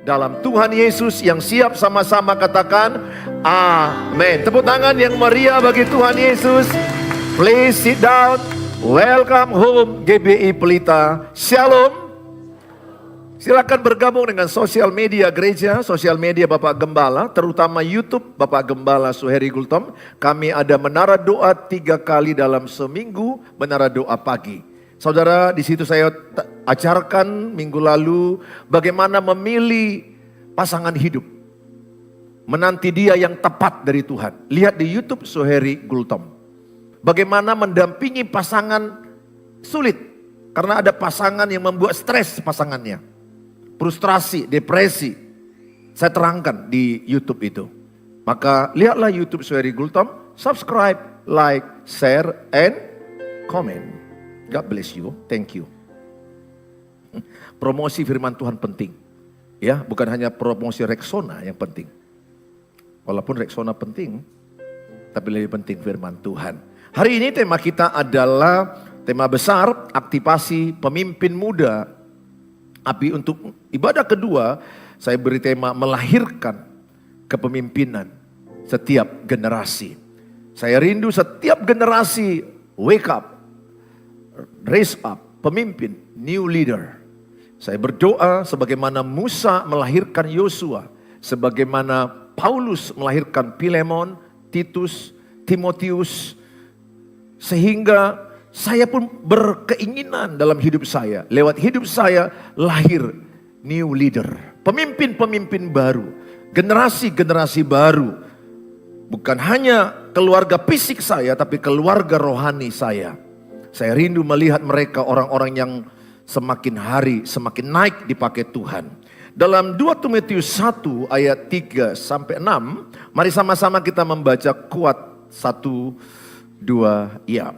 dalam Tuhan Yesus. Yang siap sama-sama katakan amin. Tepuk tangan yang meriah bagi Tuhan Yesus. Please sit down. Welcome home GBI Pelita. Shalom. Silakan bergabung dengan sosial media gereja, sosial media Bapak Gembala, terutama YouTube Bapak Gembala Suheri Gultom. Kami ada menara doa 3 kali dalam seminggu, menara doa pagi. Saudara, di situ saya ajarkan minggu lalu bagaimana memilih pasangan hidup. Menanti dia yang tepat dari Tuhan. Lihat di YouTube Suheri Gultom. Bagaimana mendampingi pasangan sulit. Karena ada pasangan yang membuat stres pasangannya. Frustrasi, depresi. Saya terangkan di YouTube itu. Maka lihatlah YouTube Suheri Gultom. Subscribe, like, share, and comment. God bless you. Thank you. Promosi firman Tuhan penting. Ya, bukan hanya promosi Rexona yang penting. Walaupun Rexona penting, tapi lebih penting firman Tuhan. Hari ini tema kita adalah tema besar, aktivasi pemimpin muda. Tapi untuk ibadah kedua, saya beri tema melahirkan kepemimpinan setiap generasi. Saya rindu setiap generasi wake up, raise up, pemimpin, new leader. Saya berdoa sebagaimana Musa melahirkan Yosua, sebagaimana Paulus melahirkan Filemon, Titus, Timotius, sehingga saya pun berkeinginan dalam hidup saya, lewat hidup saya lahir new leader, pemimpin-pemimpin baru, generasi-generasi baru. Bukan hanya keluarga fisik saya, tapi keluarga rohani saya. Saya rindu melihat mereka orang-orang yang semakin hari semakin naik dipakai Tuhan. Dalam 2 Timotius 1 ayat 3 sampai 6, mari sama-sama kita membaca kuat 1, 2, ya.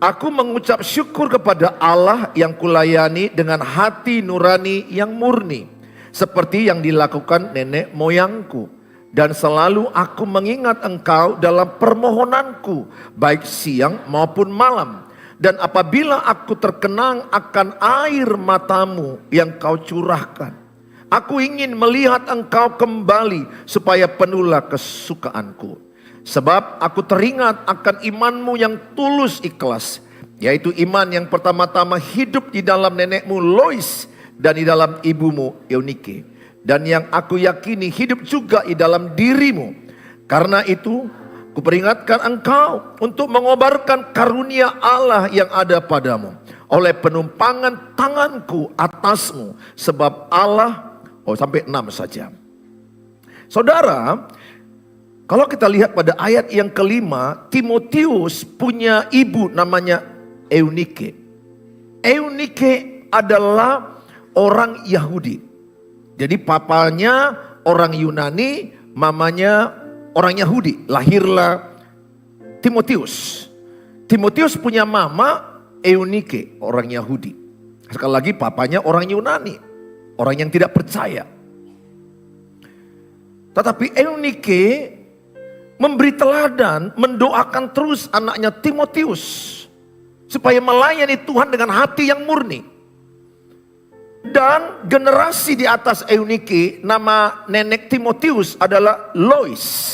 Aku mengucap syukur kepada Allah yang kulayani dengan hati nurani yang murni, seperti yang dilakukan nenek moyangku. Dan selalu aku mengingat engkau dalam permohonanku, baik siang maupun malam. Dan apabila aku terkenang akan air matamu yang kau curahkan, aku ingin melihat engkau kembali supaya penuhlah kesukaanku. Sebab aku teringat akan imanmu yang tulus ikhlas, yaitu iman yang pertama-tama hidup di dalam nenekmu Lois dan di dalam ibumu Eunike. Dan yang aku yakini hidup juga di dalam dirimu. Karena itu kuperingatkan engkau untuk mengobarkan karunia Allah yang ada padamu oleh penumpangan tanganku atasmu. Sebab Allah, sampai 6 saja. Saudara, kalau kita lihat pada ayat yang kelima, Timotius punya ibu namanya Eunike. Eunike adalah orang Yahudi. Jadi papanya orang Yunani, mamanya orang Yahudi. Lahirlah Timotius. Timotius punya mama Eunike, orang Yahudi. Sekali lagi papanya orang Yunani, orang yang tidak percaya. Tetapi Eunike memberi teladan, mendoakan terus anaknya Timotius supaya melayani Tuhan dengan hati yang murni. Dan generasi di atas Eunike, nama nenek Timotius adalah Lois.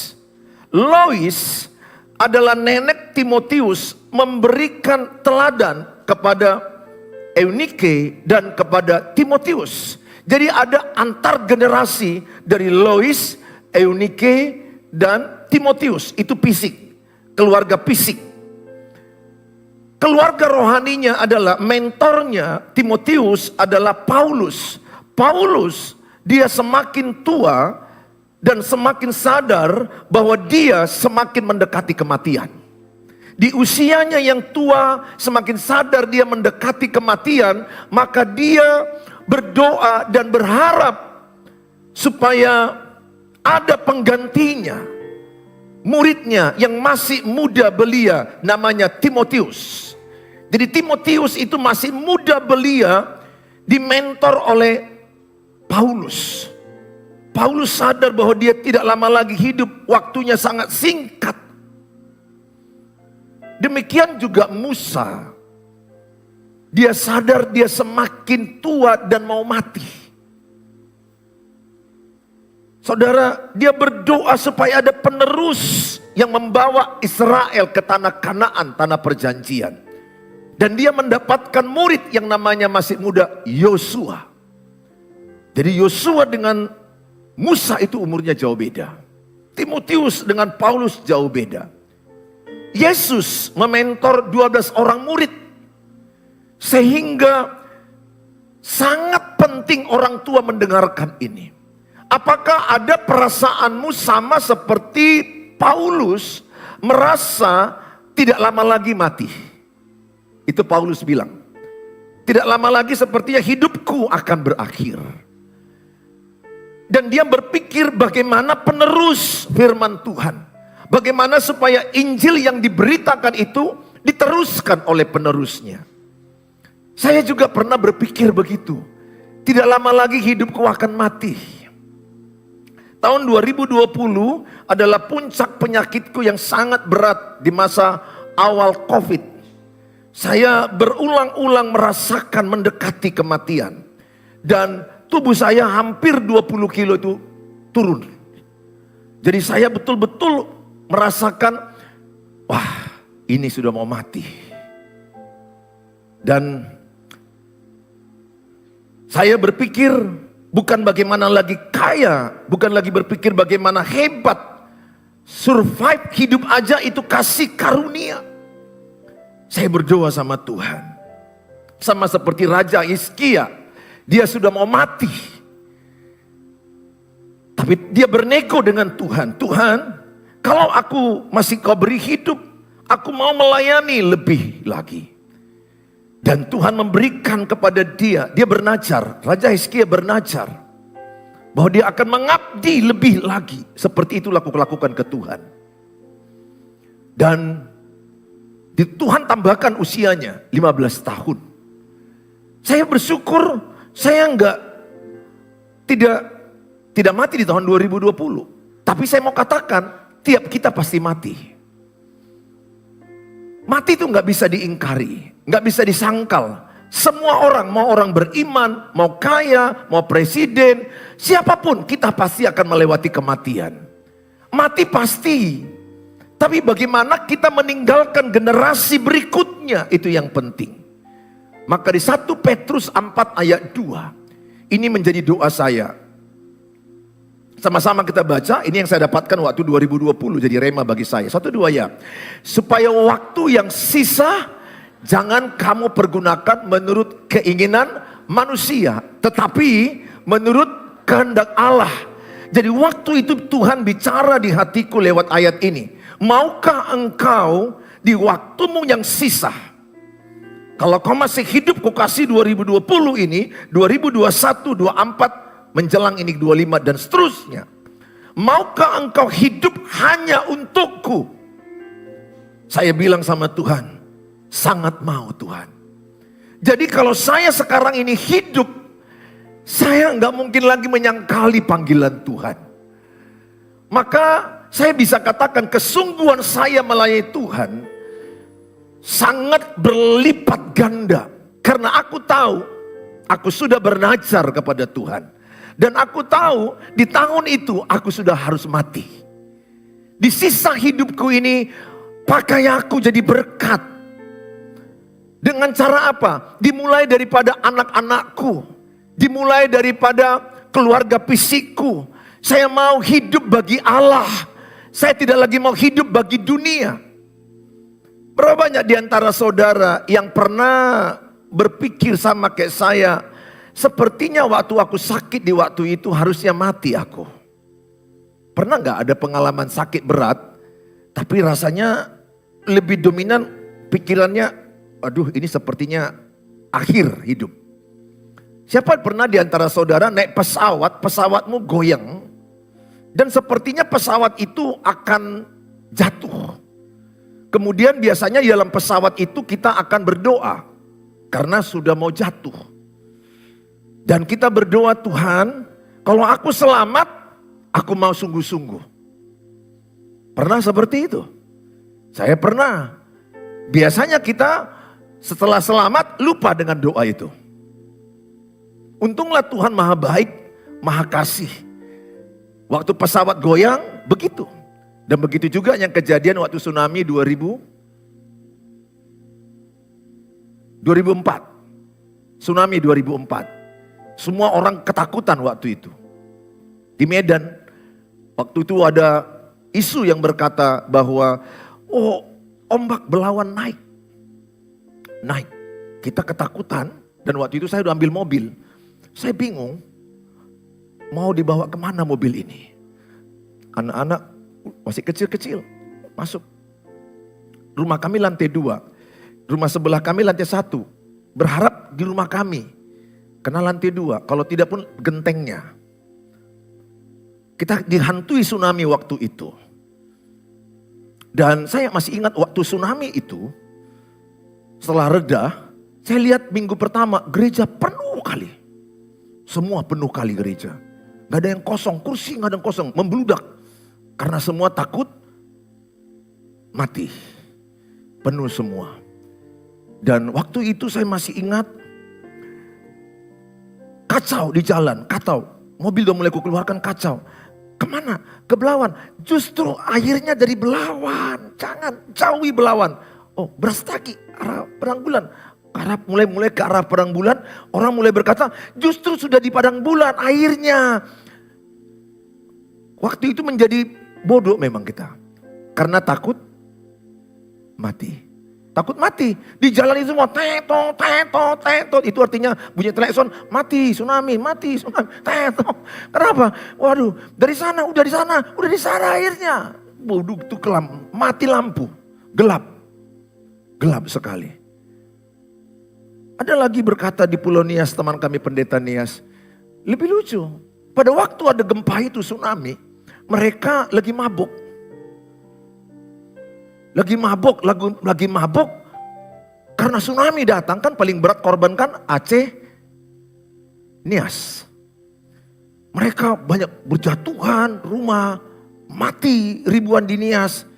Lois adalah nenek Timotius memberikan teladan kepada Eunike dan kepada Timotius. Jadi ada antar generasi dari Lois, Eunike, dan Timotius. Itu fisik, keluarga fisik. Keluarga rohaninya adalah mentornya Timotius adalah Paulus. Paulus dia semakin tua dan semakin sadar bahwa dia semakin mendekati kematian. Di usianya yang tua semakin sadar dia mendekati kematian, maka dia berdoa dan berharap supaya ada penggantinya. Muridnya yang masih muda belia namanya Timotius. Jadi Timotius itu masih muda belia, dimentor oleh Paulus. Paulus sadar bahwa dia tidak lama lagi hidup, waktunya sangat singkat. Demikian juga Musa. Dia sadar dia semakin tua dan mau mati. Saudara, dia berdoa supaya ada penerus yang membawa Israel ke tanah Kanaan, tanah perjanjian. Dan dia mendapatkan murid yang namanya masih muda, Yosua. Jadi Yosua dengan Musa itu umurnya jauh beda. Timotius dengan Paulus jauh beda. Yesus mementor 12 orang murid. Sehingga sangat penting orang tua mendengarkan ini. Apakah ada perasaanmu sama seperti Paulus merasa tidak lama lagi mati? Itu Paulus bilang. Tidak lama lagi sepertinya hidupku akan berakhir. Dan dia berpikir bagaimana penerus firman Tuhan. Bagaimana supaya Injil yang diberitakan itu diteruskan oleh penerusnya. Saya juga pernah berpikir begitu. Tidak lama lagi hidupku akan mati. Tahun 2020 adalah puncak penyakitku yang sangat berat di masa awal COVID. Saya berulang-ulang merasakan mendekati kematian. Dan tubuh saya hampir 20 kilo itu turun. Jadi saya betul-betul merasakan, wah ini sudah mau mati. Dan saya berpikir, bukan bagaimana lagi kaya, bukan lagi berpikir bagaimana hebat. Survive hidup aja itu kasih karunia. Saya berdoa sama Tuhan. Sama seperti Raja Hizkia, dia sudah mau mati. Tapi dia bernego dengan Tuhan. Tuhan, kalau aku masih kau beri hidup, aku mau melayani lebih lagi. Dan Tuhan memberikan kepada dia bernajar, Raja Hizkia bernajar bahwa dia akan mengabdi lebih lagi. Seperti itulah aku lakukan ke Tuhan. Dan Tuhan tambahkan usianya 15 tahun. Saya bersyukur saya tidak mati di tahun 2020. Tapi saya mau katakan tiap kita pasti mati. Mati itu gak bisa diingkari, gak bisa disangkal. Semua orang, mau orang beriman, mau kaya, mau presiden, siapapun kita pasti akan melewati kematian. Mati pasti. Tapi bagaimana kita meninggalkan generasi berikutnya, itu yang penting. Maka di 1 Petrus 4 ayat 2, ini menjadi doa saya. Sama-sama kita baca, ini yang saya dapatkan waktu 2020 jadi rema bagi saya. 1-2 ya. Supaya waktu yang sisa jangan kamu pergunakan menurut keinginan manusia, tetapi menurut kehendak Allah. Jadi waktu itu Tuhan bicara di hatiku lewat ayat ini. Maukah engkau di waktumu yang sisa, kalau kau masih hidup ku kasih 2020 ini, 2021, 24, menjelang ini 25 dan seterusnya. Maukah engkau hidup hanya untukku? Saya bilang sama Tuhan, sangat mau Tuhan. Jadi kalau saya sekarang ini hidup, saya nggak mungkin lagi menyangkali panggilan Tuhan. Maka saya bisa katakan kesungguhan saya melayani Tuhan sangat berlipat ganda. Karena aku tahu, aku sudah bernajar kepada Tuhan. Dan aku tahu di tahun itu aku sudah harus mati. Di sisa hidupku ini pakai aku jadi berkat. Dengan cara apa? Dimulai daripada anak-anakku. Dimulai daripada keluarga fisikku. Saya mau hidup bagi Allah. Saya tidak lagi mau hidup bagi dunia. Berapa banyak di antara saudara yang pernah berpikir sama kayak saya, sepertinya waktu aku sakit di waktu itu harusnya mati aku. Pernah gak ada pengalaman sakit berat, tapi rasanya lebih dominan pikirannya, aduh ini sepertinya akhir hidup. Siapa pernah di antara saudara naik pesawat, pesawatmu goyang, dan sepertinya pesawat itu akan jatuh. Kemudian biasanya di dalam pesawat itu kita akan berdoa, karena sudah mau jatuh. Dan kita berdoa, Tuhan, kalau aku selamat, aku mau sungguh-sungguh. Pernah seperti itu? Saya pernah. Biasanya kita setelah selamat lupa dengan doa itu. Untunglah Tuhan maha baik, maha kasih. Waktu pesawat goyang, begitu. Dan begitu juga yang kejadian waktu tsunami 2004. Tsunami 2004. Semua orang ketakutan waktu itu. Di Medan, waktu itu ada isu yang berkata bahwa ombak belawan naik. Kita ketakutan dan waktu itu saya udah ambil mobil. Saya bingung mau dibawa kemana mobil ini. Anak-anak masih kecil-kecil masuk. Rumah kami lantai 2. Rumah sebelah kami lantai 1. Berharap di rumah kami. Kena lantai 2. Kalau tidak pun gentengnya. Kita dihantui tsunami waktu itu. Dan saya masih ingat waktu tsunami itu. Setelah reda. Saya lihat minggu pertama gereja penuh kali. Semua penuh kali gereja. Gak ada yang kosong, kursi gak ada yang kosong, membludak. Karena semua takut mati. Penuh semua. Dan waktu itu saya masih ingat, kacau di jalan, kacau. Mobil udah mulai kukeluarkan kacau. Kemana? Ke Belawan. Justru akhirnya dari Belawan. Jangan, jauhi Belawan. Brastagi, arah Padang mulai ke arah Padang Bulan, orang mulai berkata, justru sudah di Padang Bulan akhirnya. Waktu itu menjadi bodoh memang kita. Karena takut mati. Takut mati. Di jalan itu semua tetot. Itu artinya bunyi klakson, mati, tsunami. Tetot. Kenapa? Waduh, dari sana, udah di sana akhirnya. Bodoh itu kelam, mati lampu. Gelap sekali. Ada lagi berkata di Pulau Nias, teman kami pendeta Nias. Lebih lucu. Pada waktu ada gempa itu tsunami, mereka lagi mabuk. Lagi mabuk. Karena tsunami datang kan paling berat korban kan Aceh, Nias. Mereka banyak berjatuhan, rumah mati ribuan di Nias.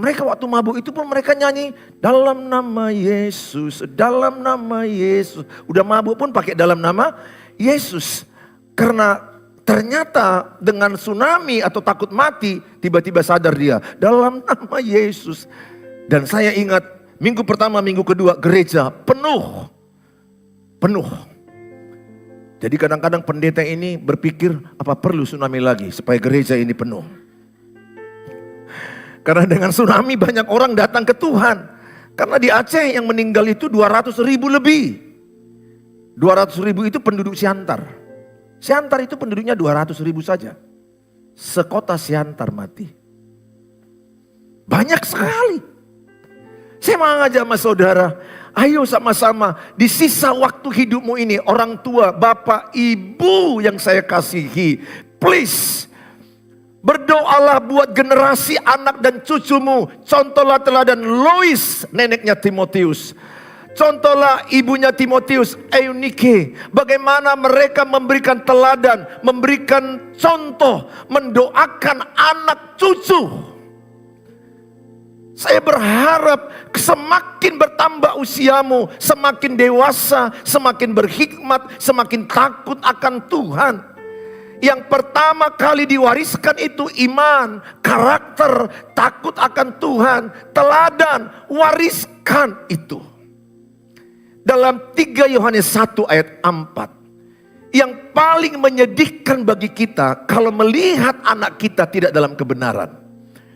Mereka waktu mabuk itu pun mereka nyanyi dalam nama Yesus, dalam nama Yesus. Udah mabuk pun pakai dalam nama Yesus. Karena ternyata dengan tsunami atau takut mati, tiba-tiba sadar dia dalam nama Yesus. Dan saya ingat minggu pertama, minggu kedua gereja penuh. Jadi kadang-kadang pendeta ini berpikir apa perlu tsunami lagi supaya gereja ini penuh. Karena dengan tsunami banyak orang datang ke Tuhan. Karena di Aceh yang meninggal itu 200.000 lebih. 200.000 itu penduduk Siantar. Siantar itu penduduknya 200.000 saja. Sekota Siantar mati. Banyak sekali. Saya mau ngajak sama saudara. Ayo sama-sama di sisa waktu hidupmu ini. Orang tua, bapak, ibu yang saya kasihi. Please. Berdoalah buat generasi anak dan cucumu. Contohlah teladan Lois, neneknya Timotius. Contohlah ibunya Timotius, Eunike. Bagaimana mereka memberikan teladan, memberikan contoh, mendoakan anak cucu. Saya berharap semakin bertambah usiamu, semakin dewasa, semakin berhikmat, semakin takut akan Tuhan. Yang pertama kali diwariskan itu iman, karakter, takut akan Tuhan, teladan, wariskan itu. Dalam 3 Yohanes 1 ayat 4. Yang paling menyedihkan bagi kita kalau melihat anak kita tidak dalam kebenaran.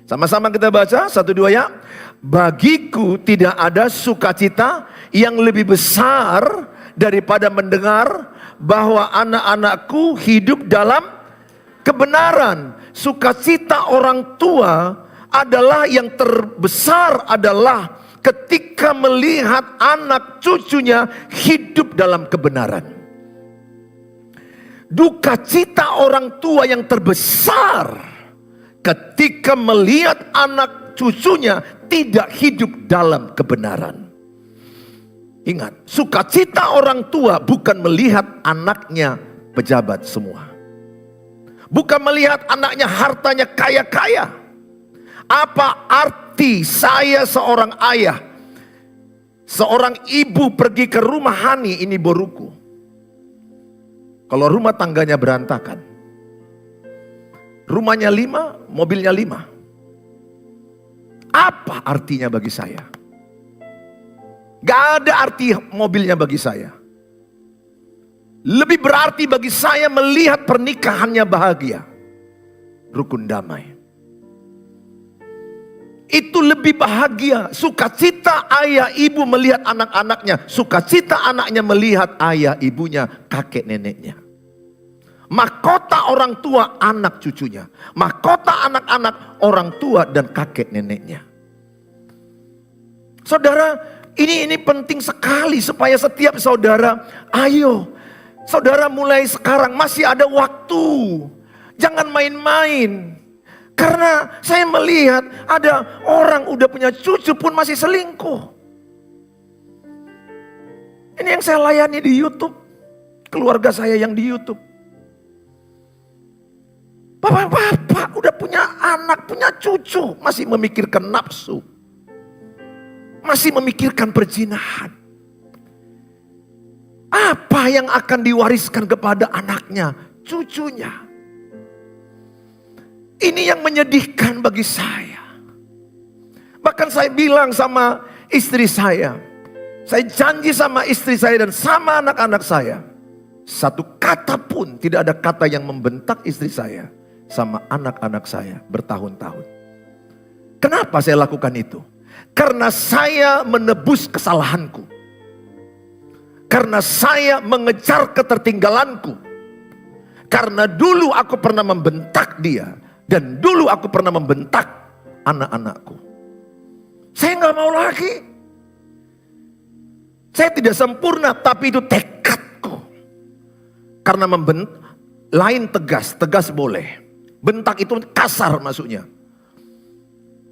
Sama-sama kita baca, 1, 2 ya. Bagiku tidak ada sukacita yang lebih besar daripada mendengar bahwa anak-anakku hidup dalam kebenaran. Sukacita orang tua adalah yang terbesar adalah ketika melihat anak cucunya hidup dalam kebenaran. Duka cita orang tua yang terbesar ketika melihat anak cucunya tidak hidup dalam kebenaran. Ingat, sukacita orang tua bukan melihat anaknya pejabat semua. Bukan melihat anaknya hartanya kaya-kaya. Apa arti saya seorang ayah, seorang ibu pergi ke rumah Hani, ini boruku. Kalau rumah tangganya berantakan. Rumahnya 5, mobilnya 5. Apa artinya bagi saya? Gak ada arti mobilnya bagi saya. Lebih berarti bagi saya melihat pernikahannya bahagia. Rukun damai. Itu lebih bahagia. Sukacita ayah ibu melihat anak-anaknya. Sukacita anaknya melihat ayah ibunya, kakek neneknya. Mahkota orang tua anak cucunya. Mahkota anak-anak orang tua dan kakek neneknya. Saudara, ini penting sekali supaya setiap saudara, ayo. Saudara mulai sekarang masih ada waktu. Jangan main-main. Karena saya melihat ada orang udah punya cucu pun masih selingkuh. Ini yang saya layani di YouTube. Keluarga saya yang di YouTube. Bapak-bapak udah punya anak, punya cucu. Masih memikirkan nafsu. Masih memikirkan perzinahan. Apa yang akan diwariskan kepada anaknya, cucunya? Ini yang menyedihkan bagi saya. Bahkan saya bilang sama istri saya janji sama istri saya dan sama anak-anak saya, satu kata pun tidak ada kata yang membentak istri saya sama anak-anak saya bertahun-tahun. Kenapa saya lakukan itu? Karena saya menebus kesalahanku. Karena saya mengejar ketertinggalanku. Karena dulu aku pernah membentak dia. Dan dulu aku pernah membentak anak-anakku. Saya gak mau lagi. Saya tidak sempurna, tapi itu tekadku. Karena lain tegas boleh. Bentak itu kasar maksudnya.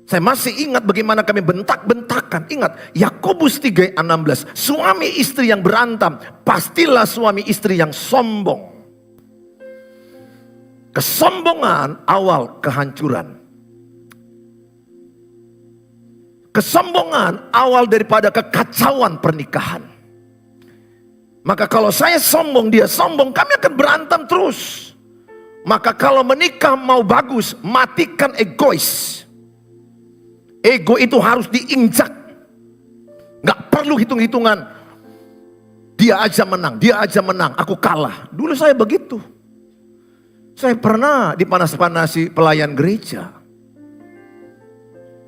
Saya masih ingat bagaimana kami bentak-bentakan. Ingat, Yakobus 3:16. Suami istri yang berantem, pastilah suami istri yang sombong. Kesombongan awal kehancuran. Kesombongan awal daripada kekacauan pernikahan. Maka kalau saya sombong, dia sombong, kami akan berantem terus. Maka kalau menikah mau bagus, matikan egois. Ego itu harus diinjak. Gak perlu hitung-hitungan. Dia aja menang, aku kalah. Dulu saya begitu. Saya pernah dipanas-panasi pelayan gereja.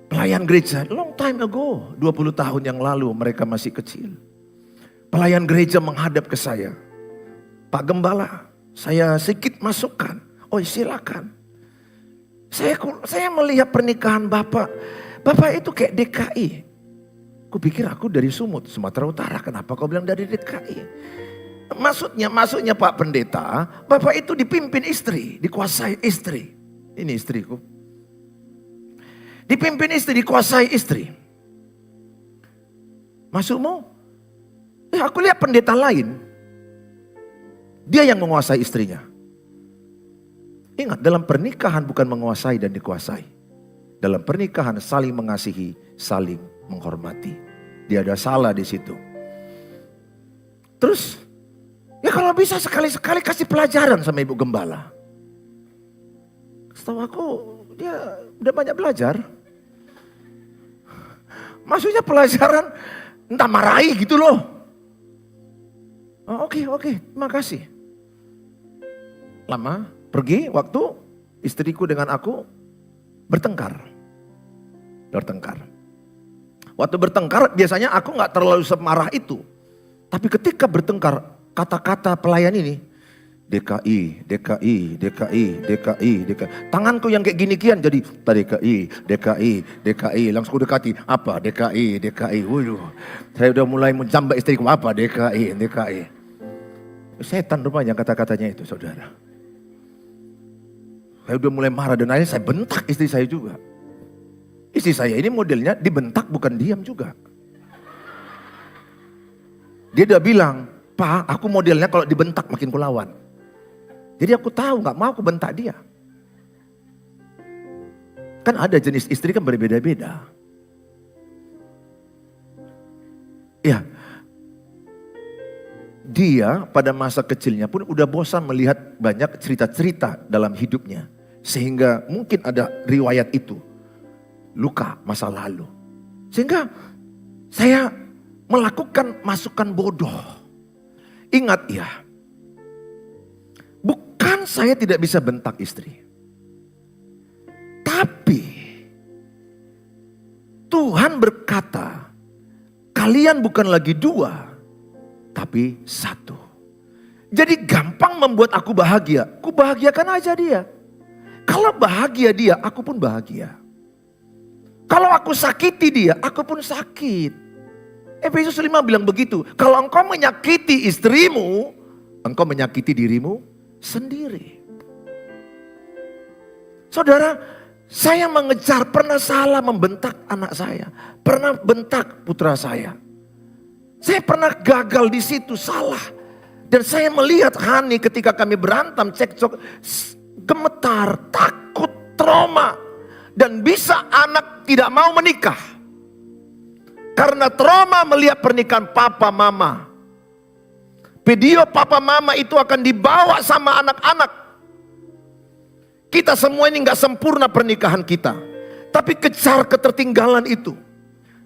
Pelayan gereja, long time ago. 20 tahun yang lalu, mereka masih kecil. Pelayan gereja menghadap ke saya. Pak Gembala, saya sedikit masukkan. Oh silakan. Saya melihat pernikahan Bapak. Bapak itu kayak DKI. Kupikir aku dari Sumut, Sumatera Utara. Kenapa kau bilang dari DKI? Maksudnya Pak Pendeta, Bapak itu dipimpin istri, dikuasai istri. Ini istriku. Dipimpin istri, dikuasai istri. Maksudmu? Aku lihat pendeta lain. Dia yang menguasai istrinya. Ingat, dalam pernikahan bukan menguasai dan dikuasai. Dalam pernikahan saling mengasihi, saling menghormati. Dia ada salah di situ. Terus, ya kalau bisa sekali-sekali kasih pelajaran sama Ibu Gembala. Setahu aku dia udah banyak belajar. Maksudnya pelajaran entah marahi gitu loh. Oh, oke, terima kasih. Lama pergi waktu istriku dengan aku bertengkar. Waktu bertengkar biasanya aku gak terlalu semarah itu. Tapi ketika bertengkar, kata-kata pelayan ini, DKI. Tanganku yang kayak gini-kian jadi DKI. Langsung dekati, apa DKI. Waduh, saya udah mulai menjambak istriku, apa DKI. Setan rupanya kata-katanya itu, saudara. Saya udah mulai marah dan akhirnya saya bentak istri saya juga. Istri saya ini modelnya dibentak bukan diam juga. Dia udah bilang, Pak, aku modelnya kalau dibentak makin kulawan. Jadi aku tahu gak mau aku bentak dia. Kan ada jenis istri kan berbeda-beda. Ya, dia pada masa kecilnya pun udah bosan melihat banyak cerita-cerita dalam hidupnya. Sehingga mungkin ada riwayat itu. Luka masa lalu. Sehingga saya melakukan masukan bodoh. Ingat ya. Bukan saya tidak bisa bentak istri. Tapi Tuhan berkata, kalian bukan lagi dua, tapi satu. Jadi gampang membuat aku bahagia. Ku bahagiakan aja dia. Kalau bahagia dia, aku pun bahagia. Kalau aku sakiti dia, aku pun sakit. Efesus 5 bilang begitu. Kalau engkau menyakiti istrimu, engkau menyakiti dirimu sendiri. Saudara, saya mengejar, pernah salah membentak anak saya. Pernah bentak putra saya. Saya pernah gagal di situ, salah. Dan saya melihat Hani ketika kami berantem, cekcok, gemetar, takut, trauma. Dan bisa anak tidak mau menikah. Karena trauma melihat pernikahan papa mama. Video papa mama itu akan dibawa sama anak-anak. Kita semua ini gak sempurna pernikahan kita. Tapi kejar ketertinggalan itu.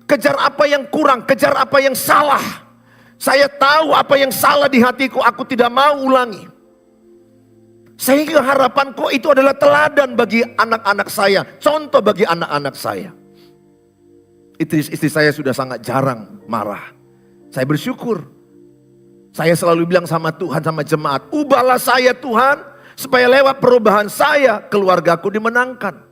Kejar apa yang kurang, kejar apa yang salah. Saya tahu apa yang salah di hatiku, aku tidak mau ulangi. Sehingga harapanku itu adalah teladan bagi anak-anak saya. Contoh bagi anak-anak saya. Istri saya sudah sangat jarang marah. Saya bersyukur. Saya selalu bilang sama Tuhan, sama jemaat. Ubahlah saya Tuhan, supaya lewat perubahan saya, keluargaku dimenangkan.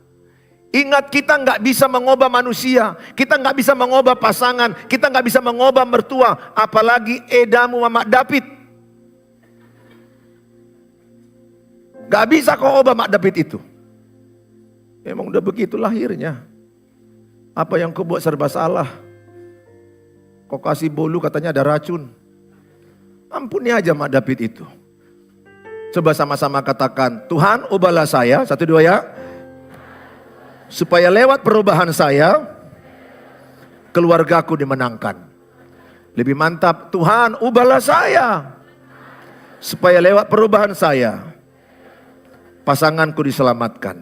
Ingat, kita nggak bisa mengubah manusia. Kita nggak bisa mengubah pasangan. Kita nggak bisa mengubah mertua. Apalagi edamu Mama David. Gak bisa kau ubah Mak David itu. Emang udah begitu lahirnya. Apa yang kau buat serba salah. Kau kasih bolu katanya ada racun. Ampuni aja Mak David itu. Coba sama-sama katakan, Tuhan ubahlah saya. 1, 2 ya. Supaya lewat perubahan saya, keluargaku dimenangkan. Lebih mantap, Tuhan ubahlah saya. Supaya lewat perubahan saya, pasanganku diselamatkan.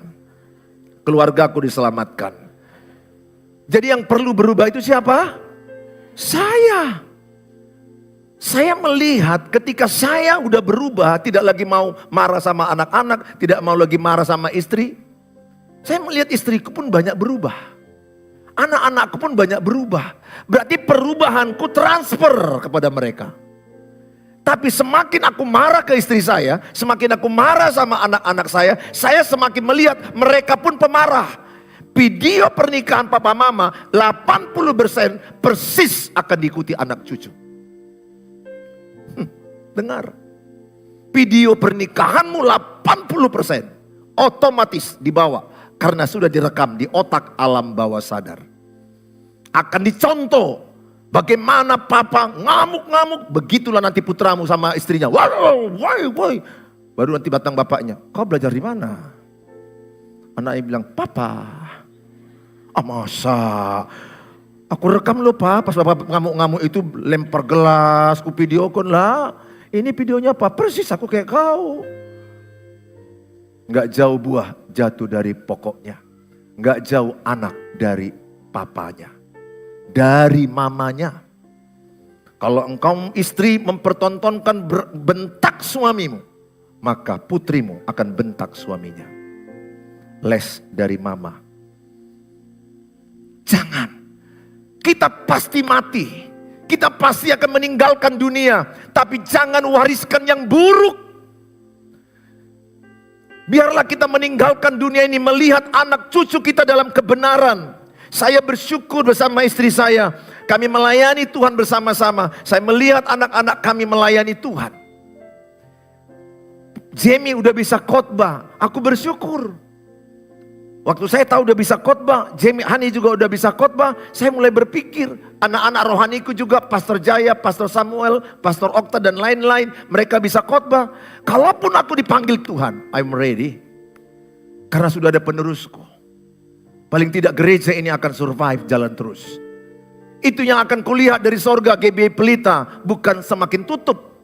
Keluargaku diselamatkan. Jadi yang perlu berubah itu siapa? Saya. Saya melihat ketika saya udah berubah, tidak lagi mau marah sama anak-anak, tidak mau lagi marah sama istri. Saya melihat istriku pun banyak berubah. Anak-anakku pun banyak berubah. Berarti perubahanku transfer kepada mereka. Tapi semakin aku marah ke istri saya, semakin aku marah sama anak-anak saya semakin melihat mereka pun pemarah. Video pernikahan papa mama 80% persis akan diikuti anak cucu. Dengar. Video pernikahanmu 80% otomatis dibawa. Karena sudah direkam di otak alam bawah sadar. Akan dicontoh. Bagaimana papa ngamuk-ngamuk. Begitulah nanti putramu sama istrinya. Woi. Baru nanti datang bapaknya. Kau belajar di mana? Anaknya bilang, papa. Masa? Aku rekam lo pak. Pas bapak ngamuk-ngamuk itu lempar gelas. Ku videokan lah. Ini videonya apa? Persis aku kayak kau. Gak jauh buah jatuh dari pokoknya. Gak jauh anak dari papanya. Dari mamanya. Kalau engkau istri mempertontonkan bentak suamimu, maka putrimu akan bentak suaminya. Les dari mama. Jangan. Kita pasti mati. Kita pasti akan meninggalkan dunia. Tapi jangan wariskan yang buruk. Biarlah kita meninggalkan dunia ini melihat anak cucu kita dalam kebenaran. Saya bersyukur bersama istri saya. Kami melayani Tuhan bersama-sama. Saya melihat anak-anak kami melayani Tuhan. Jamie udah bisa khotbah. Aku bersyukur. Waktu saya tahu udah bisa khotbah, Jamie Hani juga udah bisa khotbah, saya mulai berpikir, anak-anak rohaniku juga, Pastor Jaya, Pastor Samuel, Pastor Okta dan lain-lain, mereka bisa khotbah. Kalaupun aku dipanggil Tuhan, I'm ready. Karena sudah ada penerusku. Paling tidak gereja ini akan survive, jalan terus. Itu yang akan kulihat dari sorga GBI Pelita, bukan semakin tutup.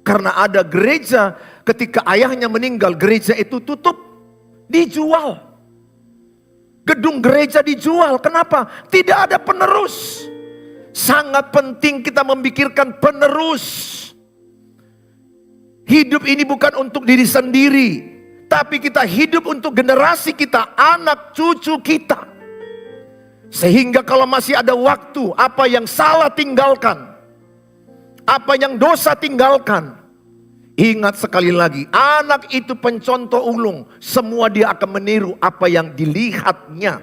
Karena ada gereja, ketika ayahnya meninggal, gereja itu tutup. Dijual. Gedung gereja dijual. Kenapa? Tidak ada penerus. Sangat penting kita memikirkan penerus. Hidup ini bukan untuk diri sendiri, tapi kita hidup untuk generasi kita, anak cucu kita. Sehingga kalau masih ada waktu, apa yang salah tinggalkan, apa yang dosa tinggalkan. Ingat sekali lagi, anak itu pencontoh ulung. Semua dia akan meniru apa yang dilihatnya.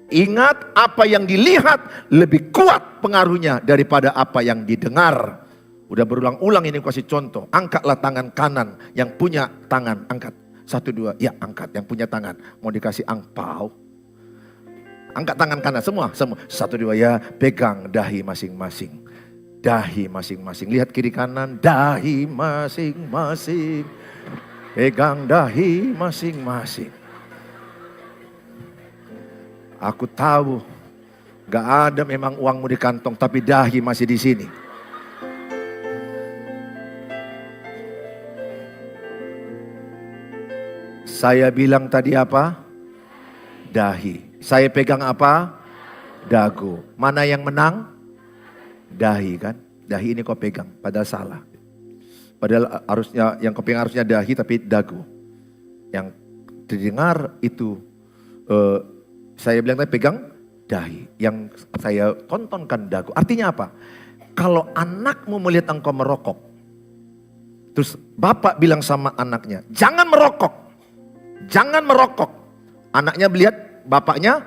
Ingat, apa yang dilihat lebih kuat pengaruhnya daripada apa yang didengar. Udah berulang-ulang ini kasih contoh. Angkatlah tangan kanan, yang punya tangan angkat. 1, 2, ya angkat yang punya tangan. Mau dikasih angpau. Angkat tangan kanan semua. 1, 2, ya pegang dahi masing-masing. Dahi masing-masing. Lihat kiri kanan, dahi masing-masing. Pegang dahi masing-masing. Aku tahu gak ada memang uangmu di kantong, tapi dahi masih di sini. Saya bilang tadi apa? Dahi. Saya pegang apa? Dagu. Mana yang menang? Dahi kan? Dahi ini kau pegang, padahal salah. Padahal harusnya yang kau pegang harusnya dahi tapi dagu. Yang didengar itu saya bilang tadi pegang dahi. Yang saya tontonkan dagu. Artinya apa? Kalau anakmu melihat engkau merokok, terus bapak bilang sama anaknya, jangan merokok. Jangan merokok. Anaknya melihat bapaknya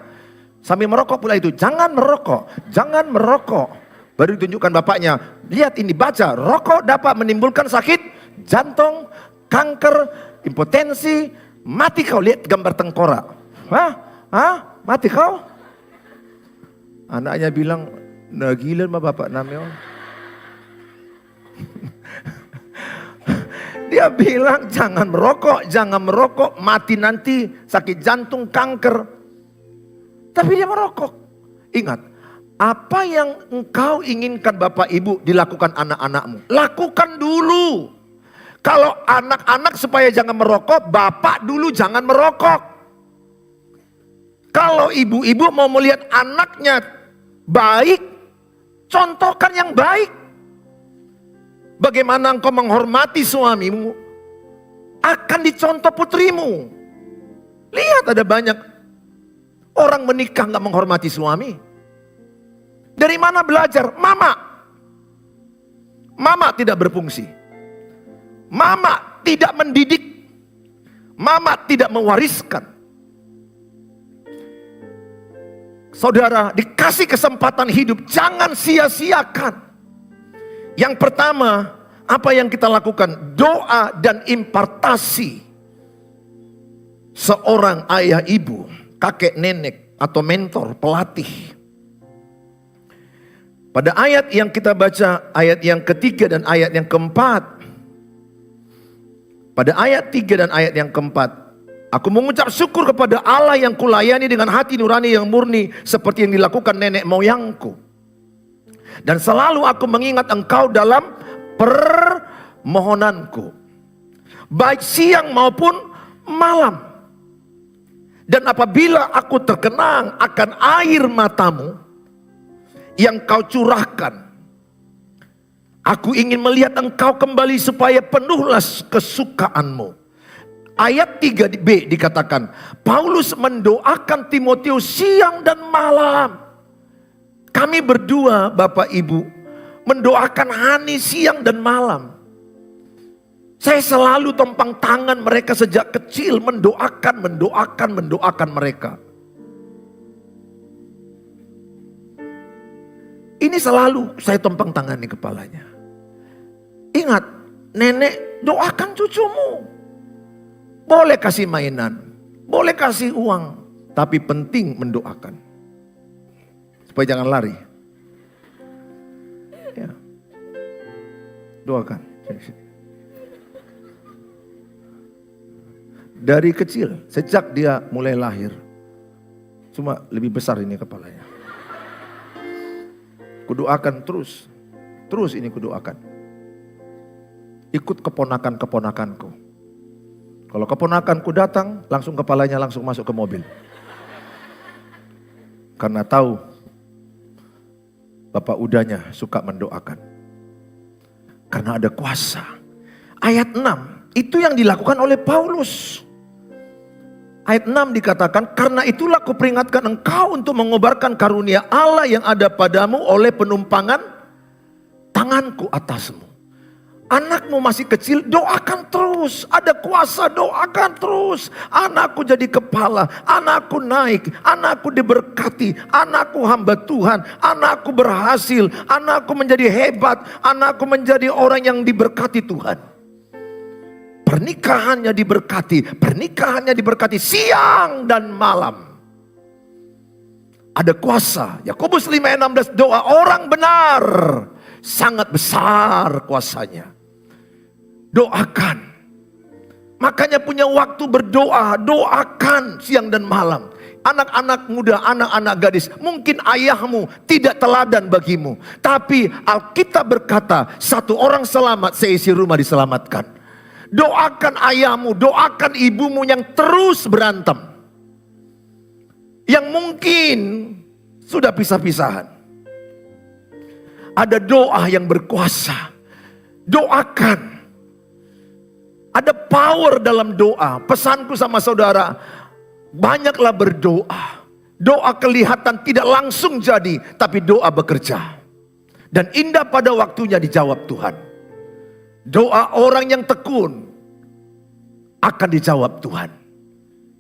sambil merokok pula itu. Jangan merokok. Jangan merokok. Baru ditunjukkan bapaknya. Lihat ini, baca. Rokok dapat menimbulkan sakit jantung, kanker, impotensi. Mati kau. Lihat gambar tengkorak. Hah? Mati kau? Anaknya bilang, nah gila mah bapak namanya. Dia bilang jangan merokok, mati nanti, sakit jantung, kanker. Tapi dia merokok. Ingat, apa yang engkau inginkan Bapak Ibu dilakukan anak-anakmu, lakukan dulu. Kalau anak-anak supaya jangan merokok, bapak dulu jangan merokok. Kalau ibu-ibu mau melihat anaknya baik, contohkan yang baik. Bagaimana engkau menghormati suamimu, akan dicontoh putrimu. Lihat ada banyak orang menikah gak menghormati suami. Dari mana belajar? Mama tidak berfungsi. Mama tidak mendidik. Mama tidak mewariskan. Saudara, dikasih kesempatan hidup, jangan sia-siakan. Yang pertama, apa yang kita lakukan? Doa dan impartasi. Seorang ayah ibu, kakek nenek, atau mentor, pelatih. Pada ayat yang kita baca, ayat yang ketiga dan ayat yang keempat. Pada ayat 3 dan ayat yang keempat. Aku mengucap syukur kepada Allah yang kulayani dengan hati nurani yang murni. Seperti yang dilakukan nenek moyangku. Dan selalu aku mengingat engkau dalam permohonanku, baik siang maupun malam. Dan apabila aku terkenang akan air matamu yang kau curahkan, aku ingin melihat engkau kembali supaya penuhlah kesukaanmu. Ayat 3b dikatakan, Paulus mendoakan Timotius siang dan malam. Kami berdua Bapak Ibu mendoakan Hani siang dan malam. Saya selalu tumpang tangan mereka sejak kecil, mendoakan mereka. Ini selalu saya tumpang tangan di kepalanya. Ingat, nenek doakan cucumu. Boleh kasih mainan, boleh kasih uang, tapi penting mendoakan. Supaya jangan lari. Ya. Doakan. Dari kecil, sejak dia mulai lahir. Cuma lebih besar ini kepalanya. Kudoakan terus. Terus ini kudoakan. Ikut keponakan-keponakanku. Kalau keponakanku datang, langsung kepalanya langsung masuk ke mobil. Karena tahu Bapak udahnya suka mendoakan. Karena ada kuasa. Ayat 6, itu yang dilakukan oleh Paulus. Ayat 6 dikatakan, karena itulah kuperingatkan engkau untuk mengobarkan karunia Allah yang ada padamu oleh penumpangan tanganku atasmu. Anakmu masih kecil, doakan terus. Ada kuasa, doakan terus. Anakku jadi kepala, anakku naik, anakku diberkati, anakku hamba Tuhan, anakku berhasil, anakku menjadi hebat, anakku menjadi orang yang diberkati Tuhan. Pernikahannya diberkati siang dan malam. Ada kuasa. Yakobus 5:16, doa orang benar sangat besar kuasanya. Doakan. Makanya punya waktu berdoa, doakan siang dan malam. Anak-anak muda, anak-anak gadis, mungkin ayahmu tidak teladan bagimu. Tapi Alkitab berkata, satu orang selamat, seisi rumah diselamatkan. Doakan ayahmu, doakan ibumu yang terus berantem. Yang mungkin sudah pisah-pisahan. Ada doa yang berkuasa. Doakan. Ada power dalam doa. Pesanku sama saudara, banyaklah berdoa. Doa kelihatan tidak langsung jadi, tapi doa bekerja. Dan indah pada waktunya dijawab Tuhan. Doa orang yang tekun akan dijawab Tuhan.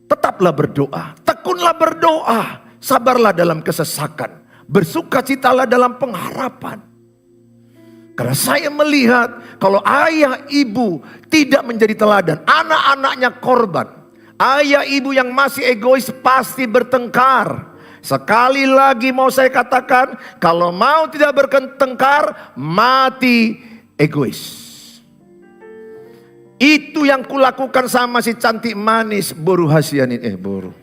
Tetaplah berdoa, tekunlah berdoa, sabarlah dalam kesesakan, bersukacitalah dalam pengharapan. Karena saya melihat kalau ayah ibu tidak menjadi teladan, anak-anaknya korban. Ayah ibu yang masih egois pasti bertengkar. Sekali lagi mau saya katakan, kalau mau tidak bertengkar, mati egois. Itu yang kulakukan sama si cantik manis Boru Hasianin, Boru,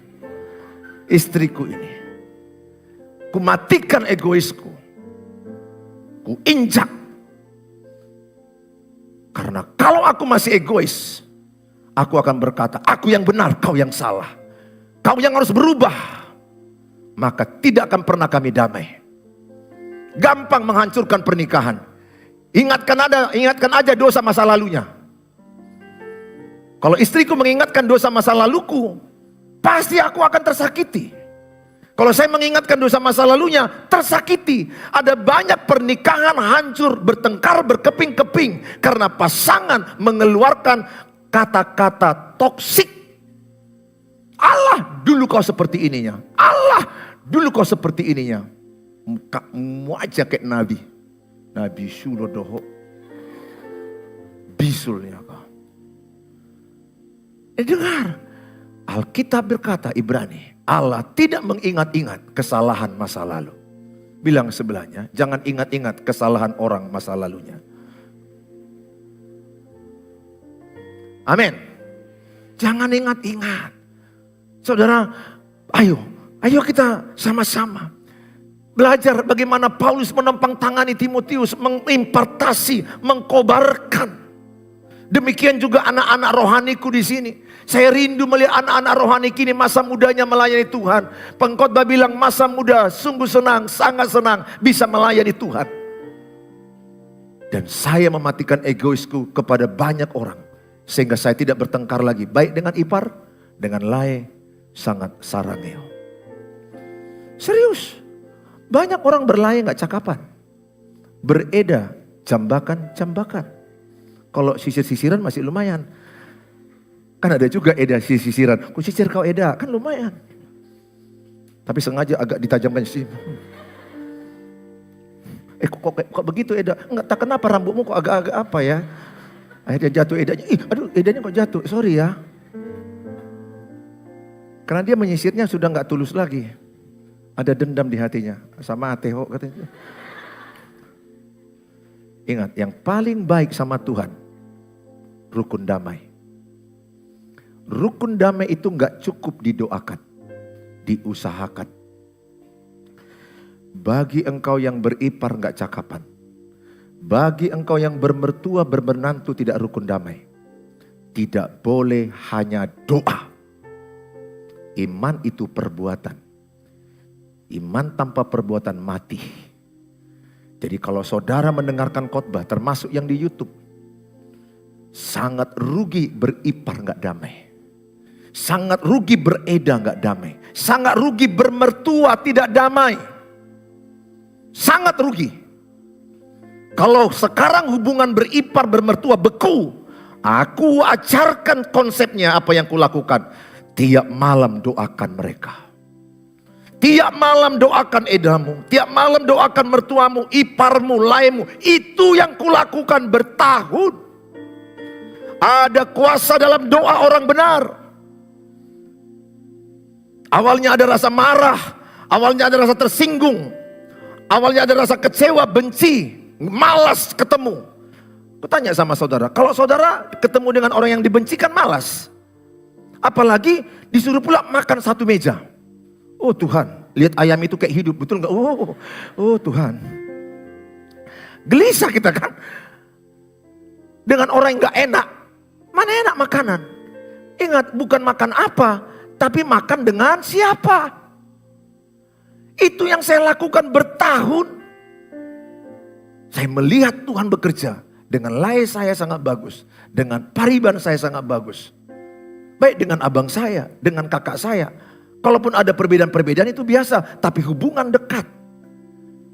istriku ini. Kumatikan egoisku, ku injak. Karena kalau aku masih egois, aku akan berkata, aku yang benar, kau yang salah. Kau yang harus berubah. Maka tidak akan pernah kami damai. Gampang menghancurkan pernikahan. Ingatkan aja dosa masa lalunya. Kalau istriku mengingatkan dosa masa laluku, pasti aku akan tersakiti. Kalau saya mengingatkan dosa masa lalunya, tersakiti. Ada banyak pernikahan hancur, bertengkar, berkeping-keping. Karena pasangan mengeluarkan kata-kata toksik. Allah, dulu kau seperti ininya. Allah, dulu kau seperti ininya. Mukamu aja kayak Nabi. Nabi Sulodoho. Bisulnya kau. Dengar. Alkitab berkata Ibrani. Allah tidak mengingat-ingat kesalahan masa lalu. Bilang sebelahnya, jangan ingat-ingat kesalahan orang masa lalunya. Amin. Jangan ingat-ingat. Saudara, ayo kita sama-sama belajar bagaimana Paulus menempang tangani Timotius, mengimpartasi, mengkobarkan. Demikian juga anak-anak rohaniku di sini. Saya rindu melihat anak-anak rohani kini masa mudanya melayani Tuhan. Pengkhotbah bilang masa muda sungguh senang, sangat senang bisa melayani Tuhan. Dan saya mematikan egoisku kepada banyak orang. Sehingga saya tidak bertengkar lagi. Baik dengan ipar, dengan lae, sangat sarangeo. Serius. Banyak orang berlaye gak cakapan. Bereda, jambakan-jambakan. Kalau sisir-sisiran masih lumayan. Kan ada juga eda sisiran. Ku sisir kau eda, kan lumayan. Tapi sengaja agak ditajamkan sih. Kok begitu eda? Enggak tak kenapa rambutmu kok agak-agak apa ya? Akhirnya jatuh edanya. Aduh edanya kok jatuh. Sorry ya. Karena dia menyisirnya sudah enggak tulus lagi. Ada dendam di hatinya. Sama Ateho katanya. Ingat, yang paling baik sama Tuhan, rukun damai. Rukun damai itu enggak cukup didoakan, diusahakan. Bagi engkau yang beripar enggak cakapan. Bagi engkau yang bermertua bermenantu tidak rukun damai. tidak boleh hanya doa. Iman itu perbuatan. Iman tanpa perbuatan mati. Jadi kalau saudara mendengarkan khotbah, termasuk yang di YouTube, sangat rugi beripar gak damai. Sangat rugi bereda gak damai. Sangat rugi bermertua tidak damai. Sangat rugi. Kalau sekarang hubungan beripar bermertua beku, aku ajarkan konsepnya apa yang kulakukan. Tiap malam doakan mereka. Tiap malam doakan edamu, tiap malam doakan mertuamu, iparmu, laimu. Itu yang kulakukan bertahun. Ada kuasa dalam doa orang benar. Awalnya ada rasa marah, awalnya ada rasa tersinggung, awalnya ada rasa kecewa, benci, malas ketemu. Kutanya sama saudara, kalau saudara ketemu dengan orang yang dibenci kan malas. Apalagi disuruh pula makan satu meja. Oh Tuhan, lihat ayam itu kayak hidup, betul nggak? Oh Tuhan. Gelisah kita kan. Dengan orang yang nggak enak. Mana enak makanan? Ingat, bukan makan apa, tapi makan dengan siapa? Itu yang saya lakukan bertahun. Saya melihat Tuhan bekerja. Dengan lay saya sangat bagus. Dengan pariban saya sangat bagus. Baik dengan abang saya, dengan kakak saya. Kalaupun ada perbedaan-perbedaan itu biasa, tapi hubungan dekat.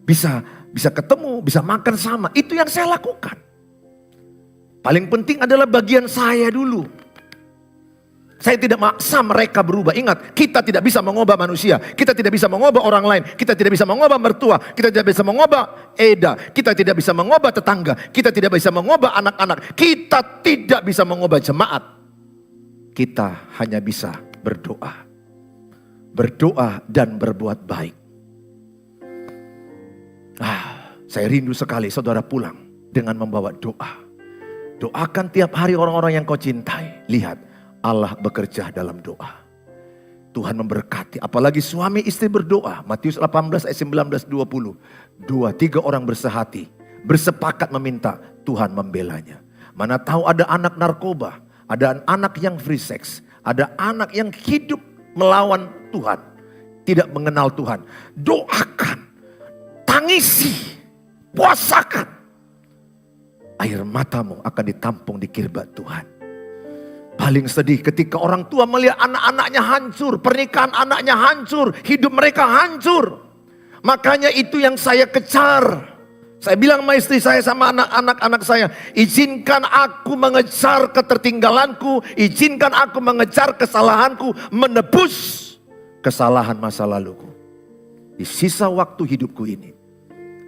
Bisa ketemu, bisa makan sama. Itu yang saya lakukan. Paling penting adalah bagian saya dulu. Saya tidak maksa mereka berubah. Ingat, kita tidak bisa mengubah manusia. Kita tidak bisa mengubah orang lain. Kita tidak bisa mengubah mertua. Kita tidak bisa mengubah Eda. Kita tidak bisa mengubah tetangga. Kita tidak bisa mengubah anak-anak. Kita tidak bisa mengubah jemaat. Kita hanya bisa berdoa. Berdoa dan berbuat baik. Saya rindu sekali saudara pulang dengan membawa doa. Doakan tiap hari orang-orang yang kau cintai. Lihat, Allah bekerja dalam doa. Tuhan memberkati. Apalagi suami istri berdoa. Matius 18 ayat 19-20. 2-3 orang bersehati. Bersepakat meminta, Tuhan membelanya. Mana tahu ada anak narkoba. Ada anak yang free sex. Ada anak yang hidup melawan Tuhan. Tidak mengenal Tuhan. Doakan. Tangisi. Puasakan. Air matamu akan ditampung di kirbat Tuhan. Paling sedih ketika orang tua melihat anak-anaknya hancur. Pernikahan anaknya hancur. Hidup mereka hancur. Makanya itu yang saya kejar. Saya bilang sama istri saya sama anak-anak saya. Izinkan aku mengejar ketertinggalanku. Izinkan aku mengejar kesalahanku. Menebus kesalahan masa laluku. Di sisa waktu hidupku ini.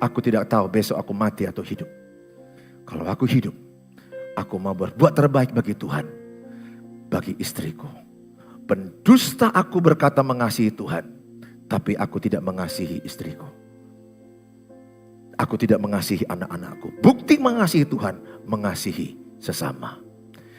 Aku tidak tahu besok aku mati atau hidup. Kalau aku hidup. Aku mau berbuat terbaik bagi Tuhan. Bagi istriku. Pendusta aku berkata mengasihi Tuhan. Tapi aku tidak mengasihi istriku. Aku tidak mengasihi anak-anakku. Bukti mengasihi Tuhan, mengasihi sesama.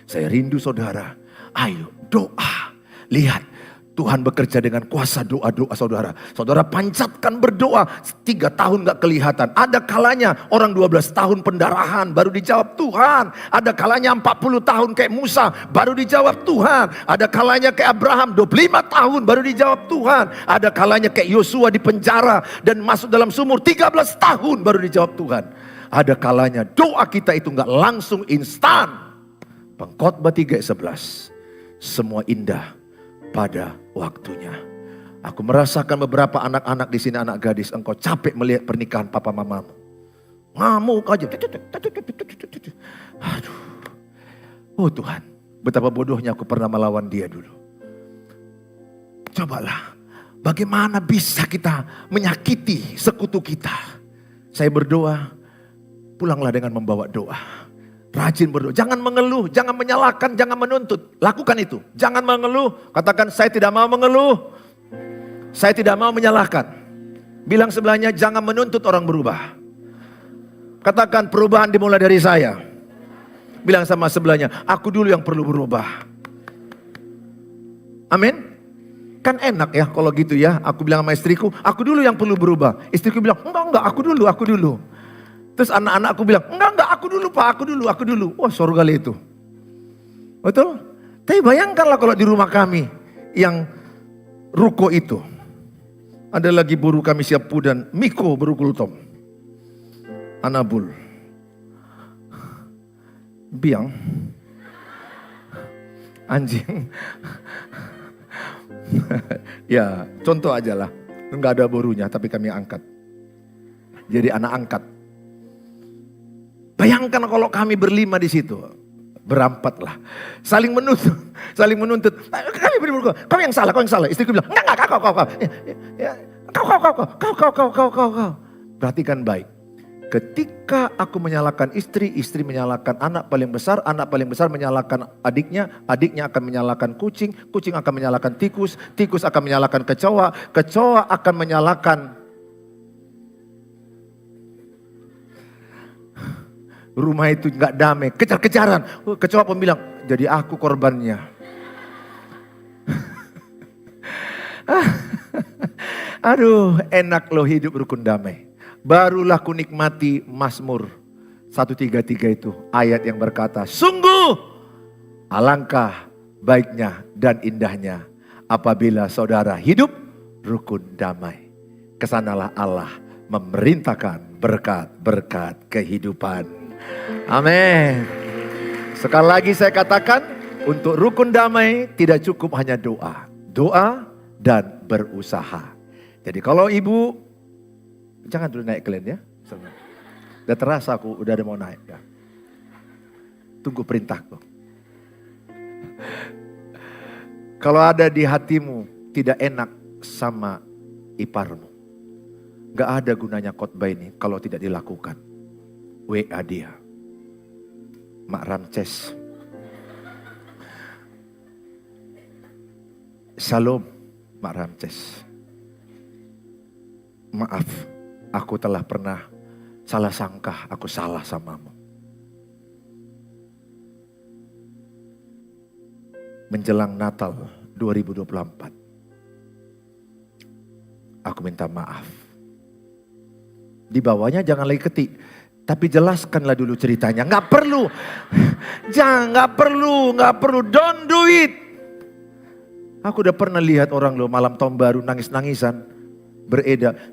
Saya rindu saudara. Ayo doa. Lihat. Tuhan bekerja dengan kuasa doa-doa saudara. Saudara pancatkan berdoa. 3 tahun gak kelihatan. Ada kalanya orang 12 tahun pendarahan baru dijawab Tuhan. Ada kalanya 40 tahun kayak Musa baru dijawab Tuhan. Ada kalanya kayak Abraham 25 tahun baru dijawab Tuhan. Ada kalanya kayak Yosua di penjara dan masuk dalam sumur 13 tahun baru dijawab Tuhan. Ada kalanya doa kita itu gak langsung instan. Pengkhotbah 3:11. Semua indah pada waktunya. Aku merasakan beberapa anak-anak di sini, anak gadis, engkau capek melihat pernikahan papa mamamu. Ngamuk aja. Aduh. Oh Tuhan, betapa bodohnya aku pernah melawan dia dulu. Cobalah, bagaimana bisa kita menyakiti sekutu kita. Saya berdoa, pulanglah dengan membawa doa. Rajin berdoa, jangan mengeluh, jangan menyalahkan, jangan menuntut. Lakukan itu, jangan mengeluh. Katakan saya tidak mau mengeluh. Saya tidak mau menyalahkan. Bilang sebelahnya jangan menuntut orang berubah. Katakan perubahan dimulai dari saya. Bilang sama sebelahnya, aku dulu yang perlu berubah. Amin. Kan enak ya kalau gitu ya. Aku bilang sama istriku, aku dulu yang perlu berubah. Istriku bilang, enggak, aku dulu. Terus anak-anakku bilang, enggak, aku dulu pak, aku dulu. Wah surga itu. Betul? Tapi bayangkanlah kalau di rumah kami yang ruko itu. Ada lagi buru kami Siapu dan Miko berukultom. Anabul. Biang. Anjing. Ya contoh aja lah. Enggak ada borunya tapi kami angkat. Jadi anak angkat. Bayangkan kalau kami berlima di situ. Berampat lah. Saling menuntut. Saling menuntut. Kau yang salah, kau yang salah. Istriku bilang, enggak, kau. Perhatikan baik. Ketika aku menyalahkan istri, istri menyalahkan anak paling besar menyalahkan adiknya, adiknya akan menyalahkan kucing, kucing akan menyalahkan tikus, tikus akan menyalahkan kecoa, kecoa akan menyalahkan rumah itu nggak damai, kejar-kejaran. Kecoa pun bilang, jadi aku korbannya. Aduh, enak loh hidup rukun damai. Barulah ku nikmati Mazmur 133 itu. Ayat yang berkata, sungguh alangkah baiknya dan indahnya apabila saudara hidup rukun damai. Kesanalah Allah memerintahkan berkat-berkat kehidupan. Amin. Sekali lagi saya katakan, untuk rukun damai tidak cukup hanya doa. Doa dan berusaha. Jadi kalau ibu, jangan dulu naik kalian ya. Udah terasa aku udah ada mau naik ya. Tunggu perintahku. Kalau ada di hatimu tidak enak sama iparmu, gak ada gunanya khotbah ini kalau tidak dilakukan. WA dia. Mak Ramces. Shalom Mak Ramces. Maaf, aku telah pernah salah sangka, aku salah samamu. Menjelang Natal 2024, aku minta maaf. Di bawahnya jangan lagi ketik, tapi jelaskanlah dulu ceritanya. Nggak perlu, nggak perlu, don't do it. Aku udah pernah lihat orang loh malam tahun baru nangis-nangisan, beredar.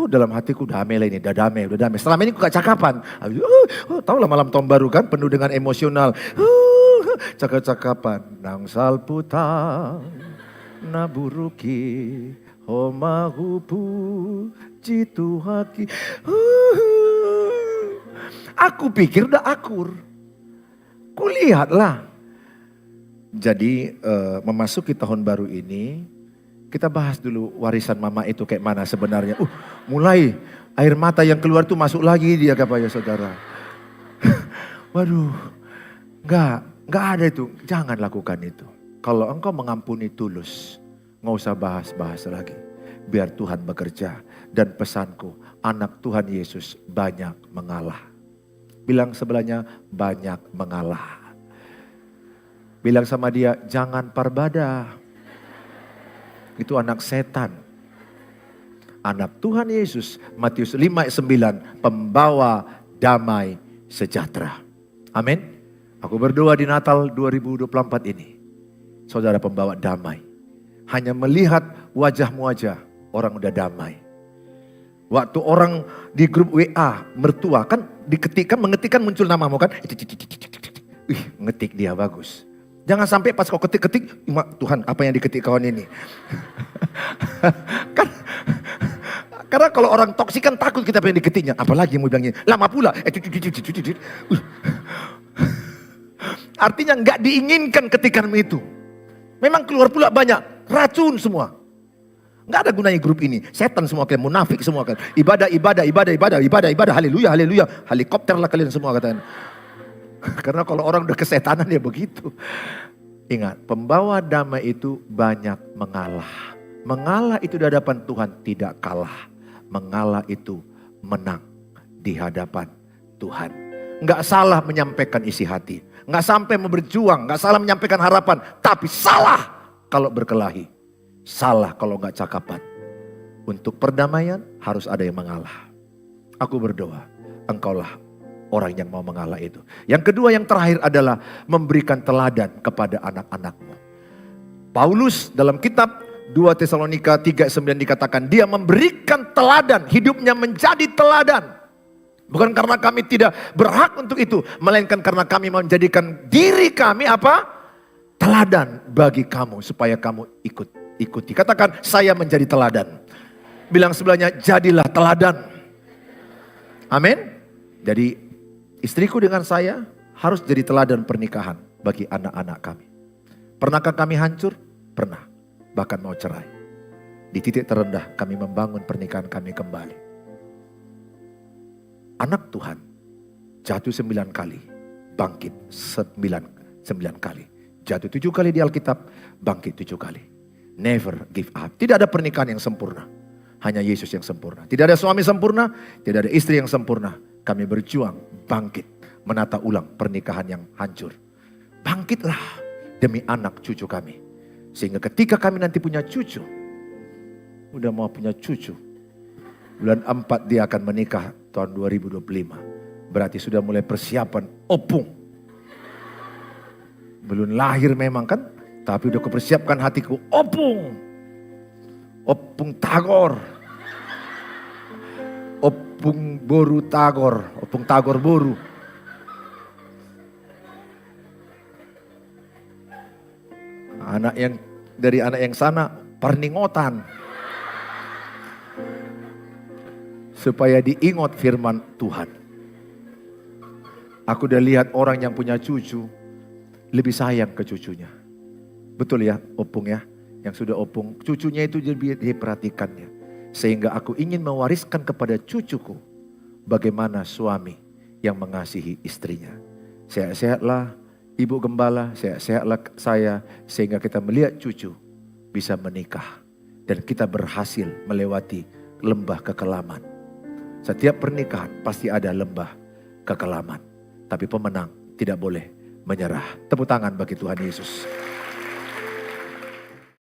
Dalam hatiku udah damai lah ini, udah damai. Selama ini aku gak cakapan. Tahu lah malam tahun baru kan penuh dengan emosional. Cakap-cakapan. Nang salputang naburuki homahupu jitu haki. Aku pikir udah akur. Kulihatlah. Jadi memasuki tahun baru ini, kita bahas dulu warisan mama itu kayak mana sebenarnya. Mulai air mata yang keluar tuh masuk lagi dia ya saudara. Waduh, nggak ada itu. Jangan lakukan itu. Kalau engkau mengampuni tulus, nggak usah bahas-bahas lagi. Biar Tuhan bekerja. Dan pesanku, anak Tuhan Yesus banyak mengalah. Bilang sebelahnya banyak mengalah. Bilang sama dia, jangan parbadah. Itu anak setan. Anak Tuhan Yesus, Matius 5 ayat 9, pembawa damai sejahtera. Amin. Aku berdoa di Natal 2024 ini, saudara pembawa damai. Hanya melihat wajahmu aja, orang udah damai. Waktu orang di grup WA mertua kan mengetikkan muncul namamu kan. Ngetik dia bagus. Jangan sampai pas kau ketik-ketik, Tuhan apa yang diketik kawan ini. Karena kalau orang toksik kan takut kita pengen diketiknya. Apalagi mau bilangnya, lama pula. Artinya nggak diinginkan ketikanmu itu. Memang keluar pula banyak, racun semua. Nggak ada gunanya grup ini. Setan semua kalian, munafik semua kalian. Ibadah, haleluya. Helikopter lah kalian semua katanya. Karena kalau orang udah kesetanan ya begitu. Ingat, pembawa damai itu banyak mengalah. Mengalah itu di hadapan Tuhan tidak kalah. Mengalah itu menang di hadapan Tuhan. Enggak salah menyampaikan isi hati. Enggak sampai berjuang, enggak salah menyampaikan harapan. Tapi salah kalau berkelahi. Salah kalau enggak cakapan. Untuk perdamaian harus ada yang mengalah. Aku berdoa, engkaulah orang yang mau mengalah itu. Yang kedua, yang terakhir adalah memberikan teladan kepada anak-anakmu. Paulus dalam kitab 2 Tesalonika 3:9 dikatakan dia memberikan teladan, hidupnya menjadi teladan. Bukan karena kami tidak berhak untuk itu, melainkan karena kami menjadikan diri kami apa? Teladan bagi kamu supaya kamu ikuti. Katakan, saya menjadi teladan. Bilang sebelahnya, jadilah teladan. Amin. Jadi istriku dengan saya harus jadi teladan pernikahan bagi anak-anak kami. Pernahkah kami hancur? Pernah. Bahkan mau cerai. Di titik terendah kami membangun pernikahan kami kembali. Anak Tuhan jatuh 9 kali, bangkit 9 kali. Jatuh 7 kali di Alkitab, bangkit 7 kali. Never give up. Tidak ada pernikahan yang sempurna. Hanya Yesus yang sempurna. Tidak ada suami sempurna, tidak ada istri yang sempurna. Kami berjuang, bangkit, menata ulang pernikahan yang hancur. Bangkitlah demi anak cucu kami. Sehingga ketika kami nanti punya cucu, udah mau punya cucu, bulan 4 dia akan menikah tahun 2025. Berarti sudah mulai persiapan opung. Belum lahir memang kan, tapi udah kupersiapkan hatiku opung. Opung tagor. Opung boru tagor. Opung tagor boru. Dari anak yang sana perningotan. Supaya diingat firman Tuhan. Aku udah lihat orang yang punya cucu lebih sayang ke cucunya. Betul ya opung ya. Yang sudah opung, cucunya itu lebih diperhatikannya. Sehingga aku ingin mewariskan kepada cucuku bagaimana suami yang mengasihi istrinya. Sehat-sehatlah Ibu Gembala, sehat-sehatlah saya. Sehingga kita melihat cucu bisa menikah. Dan kita berhasil melewati lembah kekelaman. Setiap pernikahan pasti ada lembah kekelaman. Tapi pemenang tidak boleh menyerah. Tepuk tangan bagi Tuhan Yesus.